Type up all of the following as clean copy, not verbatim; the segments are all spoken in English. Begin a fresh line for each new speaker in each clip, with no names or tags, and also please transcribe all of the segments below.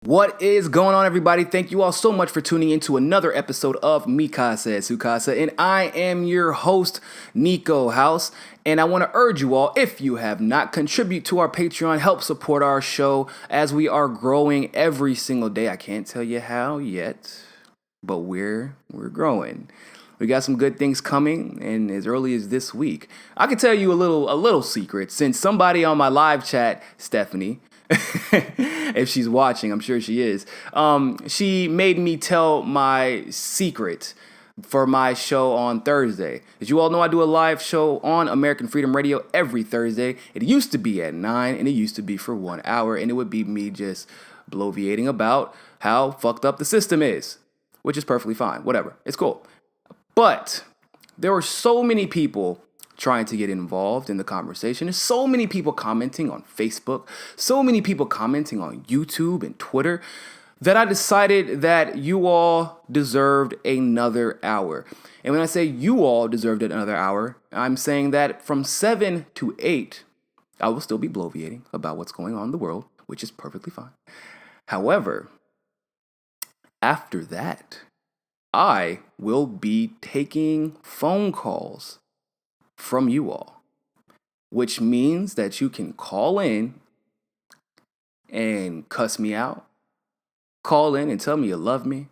What is going on, everybody? Thank you all so much for tuning in to another episode of Mikasa Sukasa, and I am your host, Niko House, and I want to urge you all, if you have not, contribute to our Patreon, help support our show as we are growing every single day. I can't tell you how yet, but we're growing. We got some good things coming, and as early as this week, I can tell you a little secret, since somebody on my live chat, Stephanie, if she's watching, I'm sure she is. She made me tell my secret for my show on Thursday. As you all know, I do a live show on American Freedom Radio every Thursday. It used to be at 9, and it used to be for 1 hour, and it would be me just bloviating about how fucked up the system is, which is perfectly fine. Whatever. It's cool. But there were so many people trying to get involved in the conversation. There's so many people commenting on Facebook, so many people commenting on YouTube and Twitter, that I decided that you all deserved another hour. And when I say you all deserved another hour, I'm saying that from 7 to 8, I will still be bloviating about what's going on in the world, which is perfectly fine. However, after that, I will be taking phone calls from you all, which means that you can call in and cuss me out, call in and tell me you love me,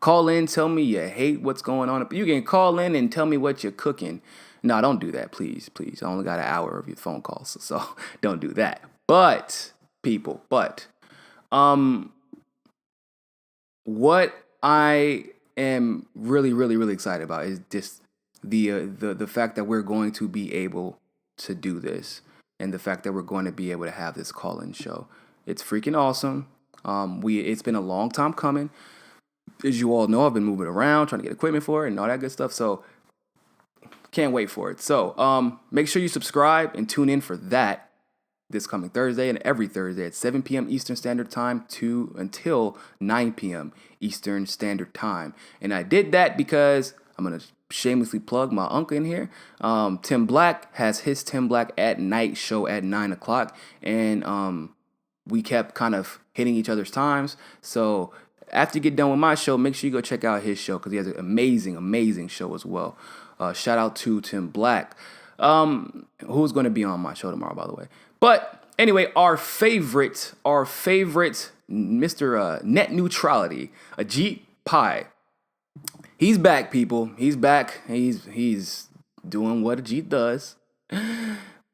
call in, tell me you hate what's going on. You can call in and tell me what you're cooking. No, don't do that, please. I only got an hour of your phone calls, so don't do that. But, people, what I am really excited about is just the fact that we're going to be able to do this, and the fact that we're going to be able to have this call-in show. It's freaking awesome. It's been a long time coming. As you all know, I've been moving around, trying to get equipment for it and all that good stuff. So can't wait for it. So make sure you subscribe and tune in for that this coming Thursday and every Thursday at 7 p.m. Eastern Standard Time until 9 p.m. Eastern Standard Time. And I did that because I'm going to shamelessly plug my uncle in here. Tim Black has his Tim Black at Night show at 9 o'clock. And we kept kind of hitting each other's times. So after you get done with my show, make sure you go check out his show because he has an amazing show as well. Shout out to Tim Black, who's going to be on my show tomorrow, by the way. But anyway, our favorite Mr. Net Neutrality, Ajit Pai. He's back, people. He's back. He's doing what Ajit does.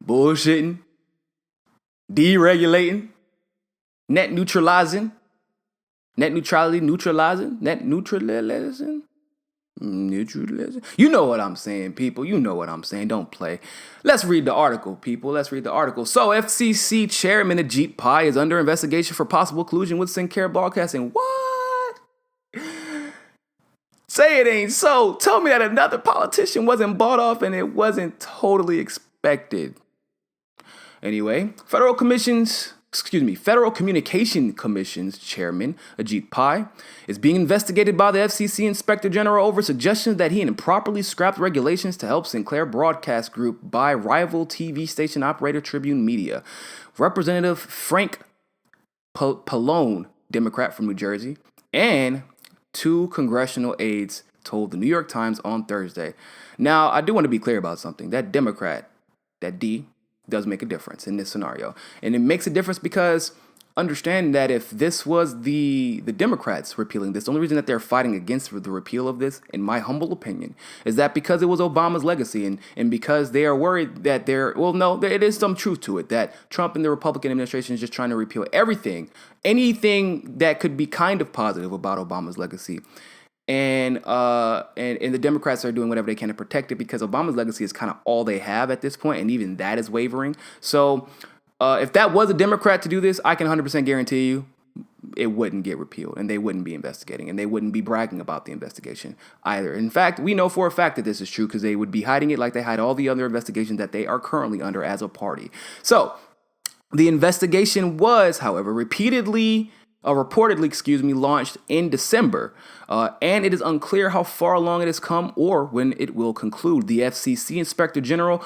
Bullshitting. Deregulating. Net neutralizing. You know what I'm saying, people. You know what I'm saying. Don't play. Let's read the article, people. Let's read the article. So, FCC Chairman Ajit Pai is under investigation for possible collusion with Sinclaire Broadcasting. What? Say it ain't so. Tell me that another politician wasn't bought off and it wasn't totally expected. Anyway, Federal Communication Commission's Chairman, Ajit Pai, is being investigated by the FCC Inspector General over suggestions that he improperly scrapped regulations to help Sinclaire Broadcast Group buy rival TV station operator Tribune Media. Representative Frank Pallone, Democrat from New Jersey, and 2 congressional aides told the New York Times on Thursday. Now, I do want to be clear about something. That Democrat, that D, does make a difference in this scenario. And it makes a difference because understand that if this was the Democrats repealing this, the only reason that they're fighting against the repeal of this, in my humble opinion, is that because it was Obama's legacy and because they are worried that there is some truth to it, that Trump and the Republican administration is just trying to repeal anything that could be kind of positive about Obama's legacy. And the Democrats are doing whatever they can to protect it because Obama's legacy is kind of all they have at this point, and even that is wavering. So if that was a Democrat to do this, I can 100% guarantee you it wouldn't get repealed, and they wouldn't be investigating, and they wouldn't be bragging about the investigation either. In fact, we know for a fact that this is true because they would be hiding it like they hide all the other investigations that they are currently under as a party. So the investigation was, however, reportedly launched in December, and it is unclear how far along it has come or when it will conclude. The FCC Inspector General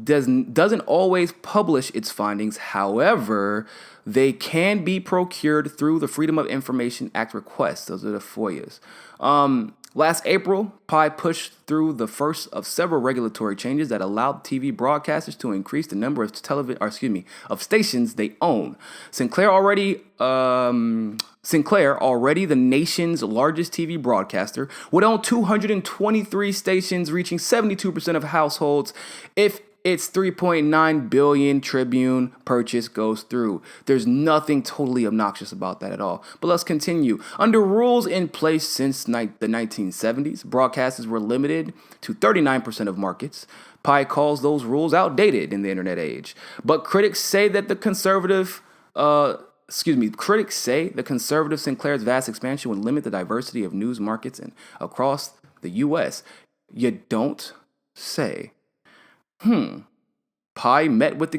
doesn't always publish its findings. However, they can be procured through the Freedom of Information Act requests. Those are the FOIAs. Last April, Pai pushed through the first of several regulatory changes that allowed TV broadcasters to increase the number of of stations they own. Sinclair, already the nation's largest TV broadcaster, would own 223 stations, reaching 72% of households if its $3.9 billion Tribune purchase goes through. There's nothing totally obnoxious about that at all. But let's continue. Under rules in place since the 1970s, broadcasters were limited to 39% of markets. Pai calls those rules outdated in the internet age. But critics say the conservative Sinclair's vast expansion would limit the diversity of news markets and across the U.S. You don't say. Pai met with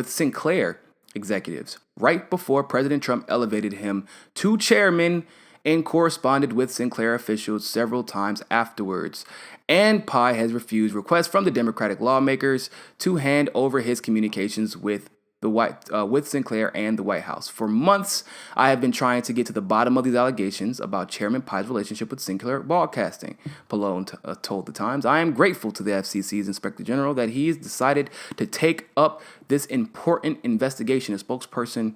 Sinclair executives right before President Trump elevated him to chairman and corresponded with Sinclair officials several times afterwards. And Pai has refused requests from the Democratic lawmakers to hand over his communications with Sinclair and the White House. For months, I have been trying to get to the bottom of these allegations about Chairman Pai's relationship with Sinclaire Broadcasting, Pallone told The Times. I am grateful to the FCC's Inspector General that he's decided to take up this important investigation. A spokesperson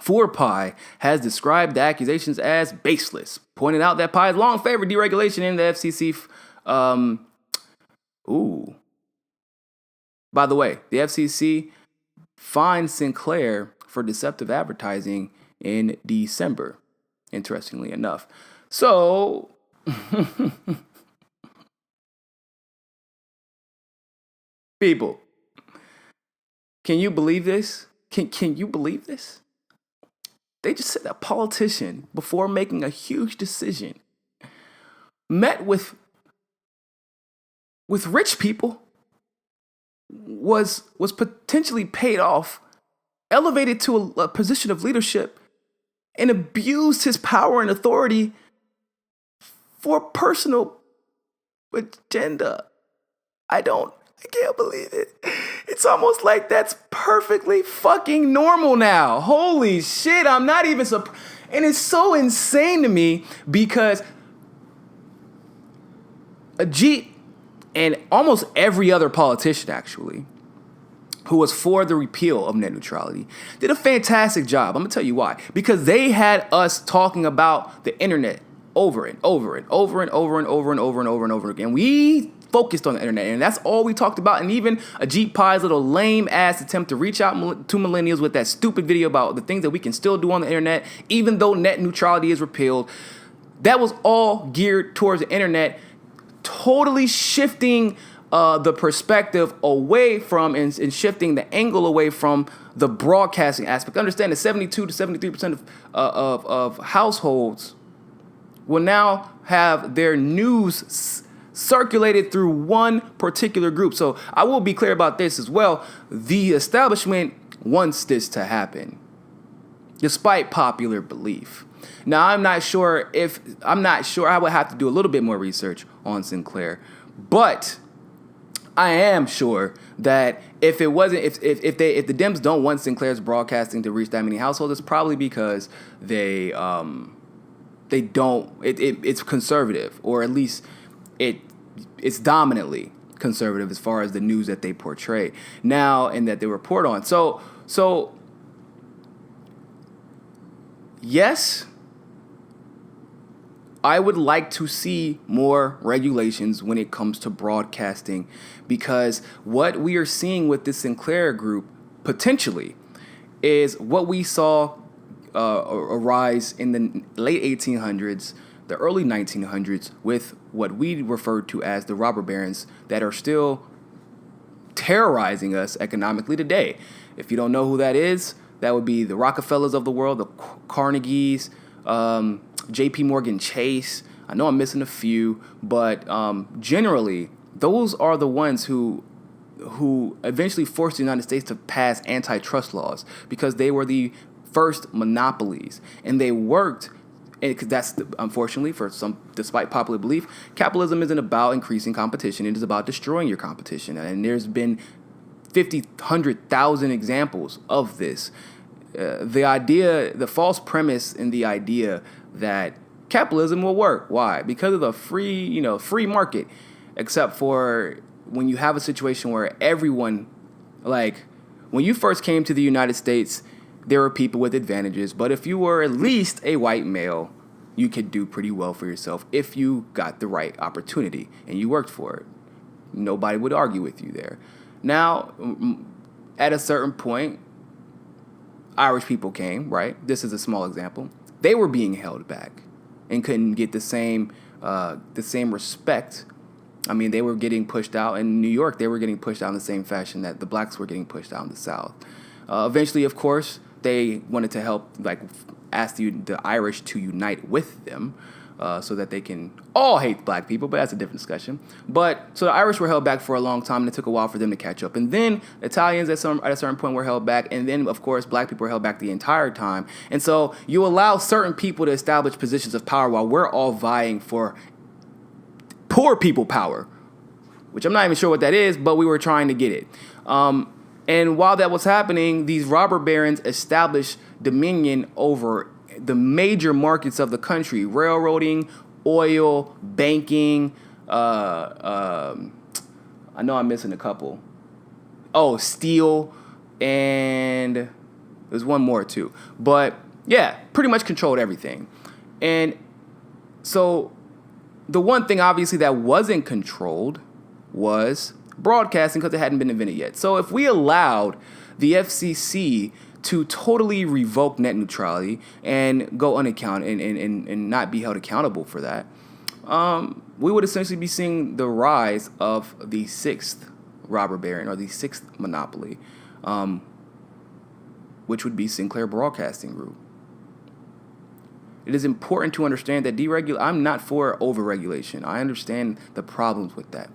for Pai has described the accusations as baseless, pointing out that Pai has long favored deregulation in the FCC. By the way, the FCC fined Sinclair for deceptive advertising in December, interestingly enough. So, people, can you believe this? Can you believe this? They just said a politician, before making a huge decision, met with rich people, was potentially paid off, elevated to a position of leadership, and abused his power and authority for personal agenda. I can't believe it. It's almost like that's perfectly fucking normal now. Holy shit, I'm not even surprised. And it's so insane to me because Ajit and almost every other politician, actually, who was for the repeal of net neutrality, did a fantastic job. I'm going to tell you why. Because they had us talking about the internet over and over and over and over and over and over and over and over again. We focused on the internet, and that's all we talked about. And even Ajit Pai's little lame-ass attempt to reach out to millennials with that stupid video about the things that we can still do on the internet, even though net neutrality is repealed, that was all geared towards the internet, totally shifting the perspective away from and shifting the angle away from the broadcasting aspect. Understand that 72 to 73% of households will now have their news circulated through one particular group. So I will be clear about this as well. The establishment wants this to happen, despite popular belief. Now, I'm not sure. I would have to do a little bit more research on Sinclair, but I am sure that if the Dems don't want Sinclair's broadcasting to reach that many households, it's probably because they don't. It's conservative, or at least it's dominantly conservative as far as the news that they portray now and that they report on. So yes, I would like to see more regulations when it comes to broadcasting, because what we are seeing with this Sinclair group potentially is what we saw arise in the late 1800s, the early 1900s, with what we refer to as the robber barons that are still terrorizing us economically today. If you don't know who that is, that would be the Rockefellers of the world, the Carnegies, J.P. Morgan Chase. I know I'm missing a few, but generally, those are the ones who eventually forced the United States to pass antitrust laws, because they were the first monopolies, and they worked And that's, unfortunately, for some, despite popular belief, capitalism isn't about increasing competition. It is about destroying your competition. And there's been 50, 100,000 examples of this. The false premise in the idea that capitalism will work. Why? Because of the free market. Except for when you have a situation where everyone, like, when you first came to the United States, there were people with advantages, but if you were at least a white male, you could do pretty well for yourself if you got the right opportunity and you worked for it. Nobody would argue with you there. Now, at a certain point, Irish people came, right? This is a small example. They were being held back and couldn't get the same respect. I mean, they were getting pushed out in New York. They were getting pushed out in the same fashion that the blacks were getting pushed out in the South. Eventually, of course, they wanted to help, like, ask the Irish to unite with them so that they can all hate black people, but that's a different discussion. But so the Irish were held back for a long time, and it took a while for them to catch up. And then Italians at a certain point were held back, and then, of course, black people were held back the entire time. And so you allow certain people to establish positions of power while we're all vying for poor people power, which I'm not even sure what that is, but we were trying to get it. And while that was happening, these robber barons established dominion over the major markets of the country: railroading, oil, banking. I know I'm missing a couple. Oh, steel, and there's one more too. But yeah, pretty much controlled everything. And so the one thing, obviously, that wasn't controlled was broadcasting, because it hadn't been invented yet. So if we allowed the FCC to totally revoke net neutrality and go unaccounted and not be held accountable for that, we would essentially be seeing the rise of the sixth robber baron, or the sixth monopoly, which would be Sinclaire Broadcasting Group. It is important to understand that I'm not for overregulation. I understand the problems with that.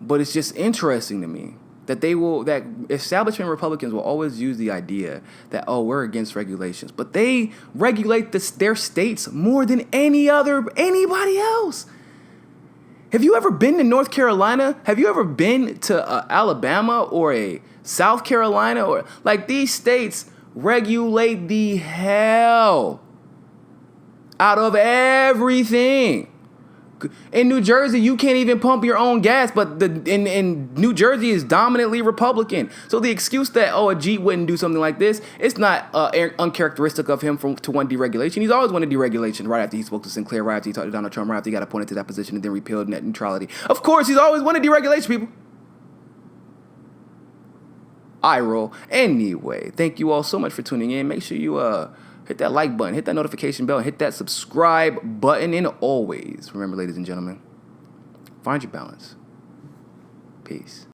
But it's just interesting to me that that establishment Republicans will always use the idea that, oh, we're against regulations, but they regulate their states more than anybody else. Have you ever been to North Carolina? Have you ever been to Alabama or a South Carolina? Or, like, these states regulate the hell out of everything. In New Jersey, you can't even pump your own gas, but in New Jersey is dominantly Republican. So the excuse that, oh, Ajit wouldn't do something like this, it's not uncharacteristic of him to want deregulation. He's always wanted deregulation. Right after he spoke to Sinclair, right after he talked to Donald Trump, right after he got appointed to that position and then repealed net neutrality. Of course, he's always wanted deregulation, people. I roll. Anyway, thank you all so much for tuning in. Make sure you hit that like button, hit that notification bell, and hit that subscribe button. And always remember, ladies and gentlemen, find your balance. Peace.